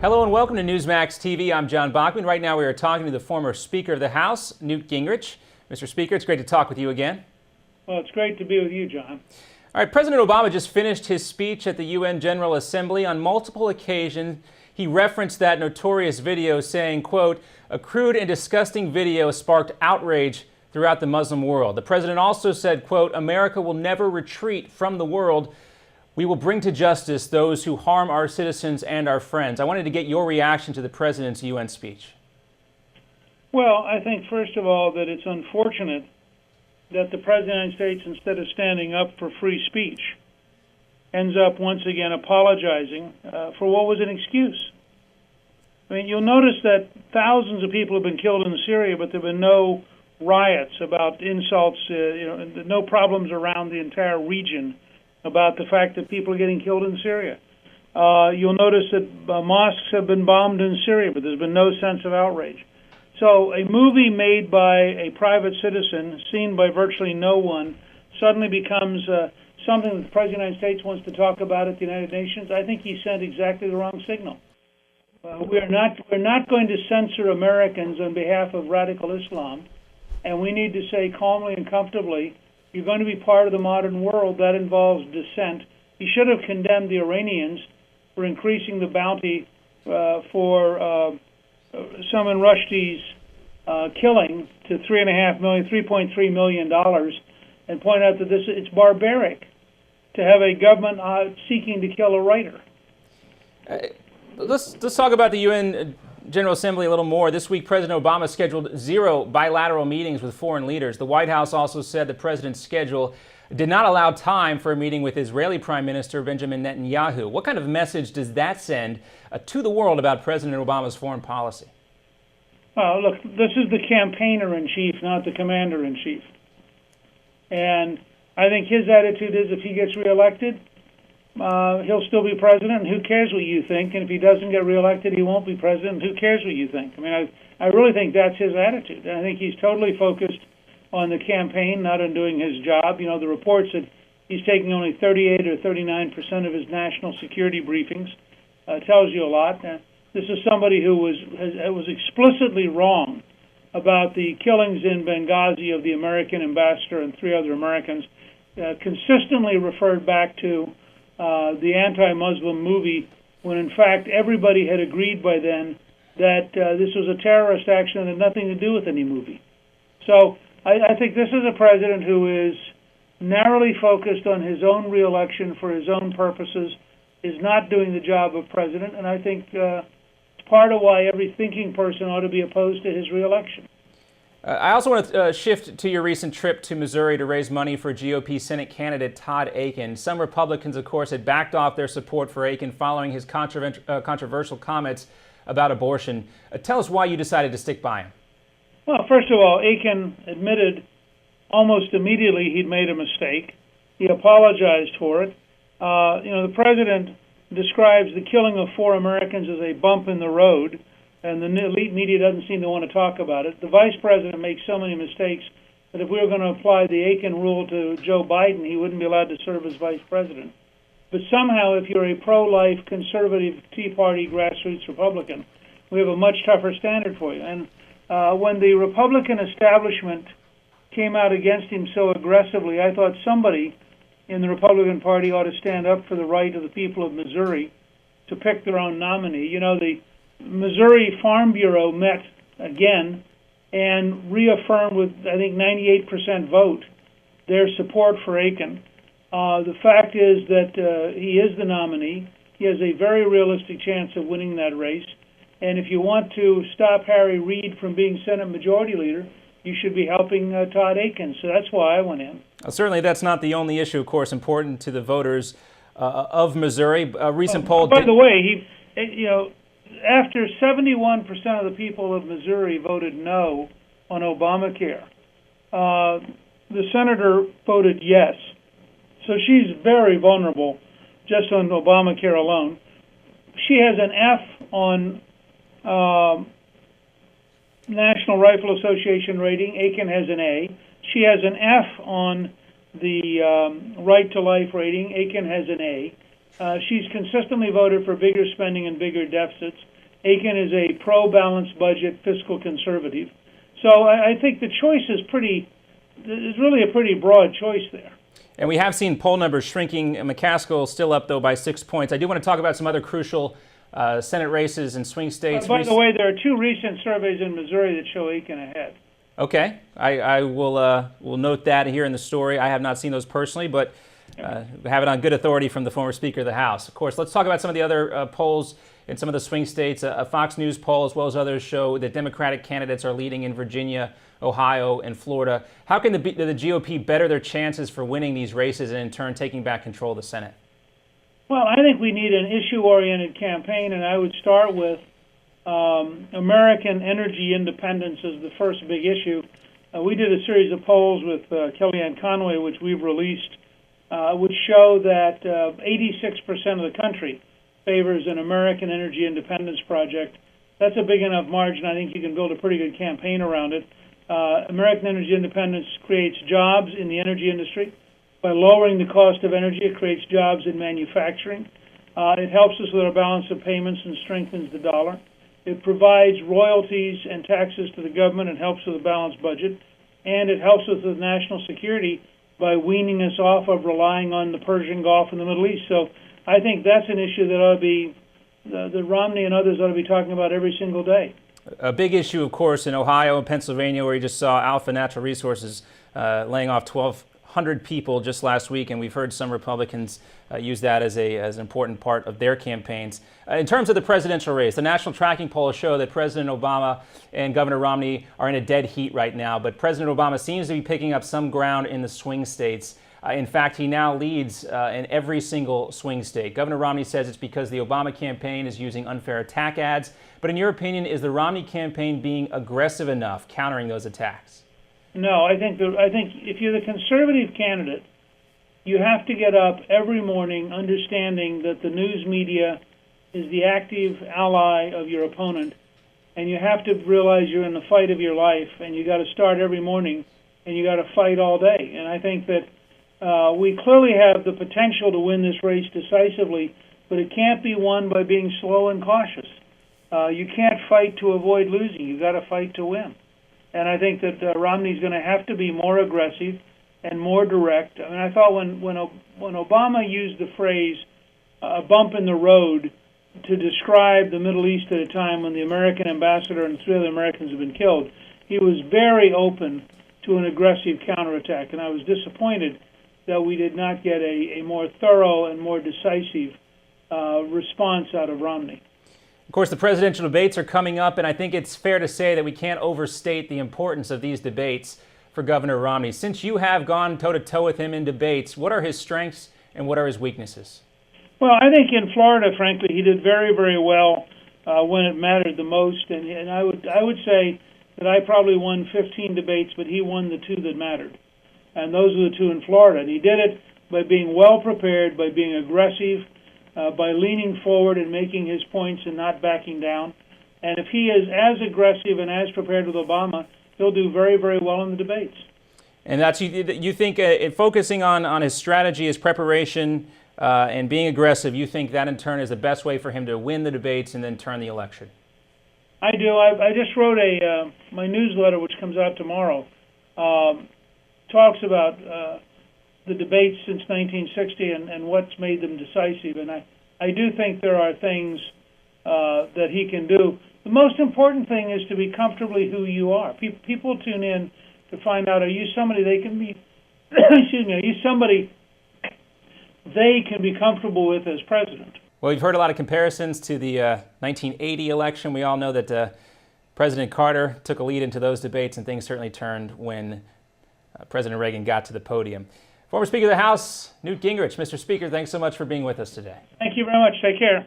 Hello and welcome to Newsmax TV. I'm John Bachman. Right now we are talking to the former Speaker of the House, Newt Gingrich. Mr. Speaker, it's great to talk with you again. Well, it's great to be with you, John. All right, President Obama just finished his speech at the UN General Assembly. On multiple occasions, he referenced that notorious video saying, quote, "A crude and disgusting video sparked outrage throughout the Muslim world." The president also said, quote, "America will never retreat from the world. We will bring to justice those who harm our citizens and our friends." I wanted to get your reaction to the president's UN speech. Well, I think, first of all, that it's unfortunate that the President of the United States, instead of standing up for free speech, ends up once again apologizing for what was an excuse. I mean, you'll notice that thousands of people have been killed in Syria, but there have been no riots about insults, no problems around the entire region about the fact that people are getting killed in Syria. You'll notice that mosques have been bombed in Syria, but there's been no sense of outrage. So a movie made by a private citizen, seen by virtually no one, suddenly becomes something that the President of the United States wants to talk about at the United Nations. I think he sent exactly the wrong signal. We're not going to censor Americans on behalf of radical Islam, and we need to say calmly and comfortably, you're going to be part of the modern world. That involves dissent. He should have condemned the Iranians for increasing the bounty for Salman Rushdie's killing to $3.3 million, and point out that it's barbaric to have a government seeking to kill a writer. Let's talk about the UN General Assembly a little more. This week, President Obama scheduled 0 bilateral meetings with foreign leaders. The White House also said the president's schedule did not allow time for a meeting with Israeli Prime Minister Benjamin Netanyahu. What kind of message does that send to the world about President Obama's foreign policy? Well, look, this is the campaigner-in-chief, not the commander-in-chief. And I think his attitude is if he gets reelected, he'll still be president, and who cares what you think? And if he doesn't get reelected, he won't be president, and who cares what you think? I mean, I really think that's his attitude. And I think he's totally focused on the campaign, not on doing his job. You know, the reports that he's taking only 38 or 39% of his national security briefings tells you a lot. This is somebody who was explicitly wrong about the killings in Benghazi of the American ambassador and 3 other Americans, consistently referred back to the anti-Muslim movie, when in fact everybody had agreed by then that this was a terrorist action and had nothing to do with any movie. So I think this is a president who is narrowly focused on his own reelection for his own purposes, is not doing the job of president, and I think it's part of why every thinking person ought to be opposed to his reelection. I also want to shift to your recent trip to Missouri to raise money for GOP Senate candidate Todd Akin. Some Republicans, of course, had backed off their support for Akin following his controversial comments about abortion. Tell us why you decided to stick by him. Well, first of all, Akin admitted almost immediately he'd made a mistake. He apologized for it. The president describes the killing of 4 Americans as a bump in the road, and the elite media doesn't seem to want to talk about it. The vice president makes so many mistakes that if we were going to apply the Akin rule to Joe Biden, he wouldn't be allowed to serve as vice president. But somehow, if you're a pro-life, conservative, Tea Party, grassroots Republican, we have a much tougher standard for you. And when the Republican establishment came out against him so aggressively, I thought somebody in the Republican Party ought to stand up for the right of the people of Missouri to pick their own nominee. You know, the Missouri Farm Bureau met again and reaffirmed with, I think, 98% vote their support for Akin. The fact is that he is the nominee. He has a very realistic chance of winning that race. And if you want to stop Harry Reid from being Senate Majority Leader, you should be helping Todd Akin. So that's why I went in. Certainly that's not the only issue, of course, important to the voters of Missouri. A recent poll... By the way, after 71% of the people of Missouri voted no on Obamacare, the senator voted yes. So she's very vulnerable just on Obamacare alone. She has an F on National Rifle Association rating. Akin has an A. She has an F on the Right to Life rating. Akin has an A. She's consistently voted for bigger spending and bigger deficits. Akin is a pro-balanced budget fiscal conservative. So I think the choice is really a pretty broad choice there. And we have seen poll numbers shrinking. McCaskill still up, though, by 6 points. I do want to talk about some other crucial Senate races in swing states. By the way, there are 2 recent surveys in Missouri that show Akin ahead. Okay. I will note that here in the story. I have not seen those personally, but have it on good authority from the former Speaker of the House. Of course, let's talk about some of the other polls in some of the swing states. A Fox News poll, as well as others, show that Democratic candidates are leading in Virginia, Ohio, and Florida. How can the GOP better their chances for winning these races and in turn taking back control of the Senate? Well, I think we need an issue-oriented campaign, and I would start with American energy independence as the first big issue. We did a series of polls with Kellyanne Conway, which we've released, which show that 86% of the country favors an American energy independence project. That's a big enough margin. I think you can build a pretty good campaign around it. American energy independence creates jobs in the energy industry. By lowering the cost of energy, it creates jobs in manufacturing. It helps us with our balance of payments and strengthens the dollar. It provides royalties and taxes to the government and helps with a balanced budget. And it helps us with national security by weaning us off of relying on the Persian Gulf and the Middle East. So I think that's an issue that ought to be, that Romney and others ought to be talking about every single day. A big issue, of course, in Ohio and Pennsylvania, where you just saw Alpha Natural Resources laying off 1,200 people just last week, and we've heard some Republicans use that as an important part of their campaigns. In terms of the presidential race, the national tracking polls show that President Obama and Governor Romney are in a dead heat right now, but President Obama seems to be picking up some ground in the swing states. In fact, he now leads in every single swing state. Governor Romney says it's because the Obama campaign is using unfair attack ads. But in your opinion, is the Romney campaign being aggressive enough countering those attacks? No, I think if you're the conservative candidate, you have to get up every morning understanding that the news media is the active ally of your opponent, and you have to realize you're in the fight of your life, and you got to start every morning, and you got to fight all day. And I think that we clearly have the potential to win this race decisively, but it can't be won by being slow and cautious. You can't fight to avoid losing. You got to fight to win. And I think that Romney's going to have to be more aggressive and more direct. I mean, I thought when Obama used the phrase "a bump in the road" to describe the Middle East at a time when the American ambassador and 3 other Americans have been killed, he was very open to an aggressive counterattack. And I was disappointed that we did not get a more thorough and more decisive response out of Romney. Of course, the presidential debates are coming up, and I think it's fair to say that we can't overstate the importance of these debates for Governor Romney. Since you have gone toe-to-toe with him in debates, what are his strengths and what are his weaknesses? Well, I think in Florida, frankly, he did very, very well when it mattered the most. And I would say that I probably won 15 debates, but he won the 2 that mattered. And those are the 2 in Florida. And he did it by being well prepared, by being aggressive, by leaning forward and making his points and not backing down. And if he is as aggressive and as prepared with Obama, he'll do very, very well in the debates. And that's you think focusing on his strategy, his preparation, and being aggressive, you think that in turn is the best way for him to win the debates and then turn the election? I do. I just wrote my newsletter, which comes out tomorrow, talks about the debates since 1960 and what's made them decisive. And I do think there are things that he can do. The most important thing is to be comfortably who you are. People tune in to find out, are you somebody they can be, excuse me, are you somebody they can be comfortable with as president? Well, we've heard a lot of comparisons to the 1980 election. We all know that President Carter took a lead into those debates, and things certainly turned when President Reagan got to the podium. Former Speaker of the House, Newt Gingrich. Mr. Speaker, thanks so much for being with us today. Thank you very much. Take care.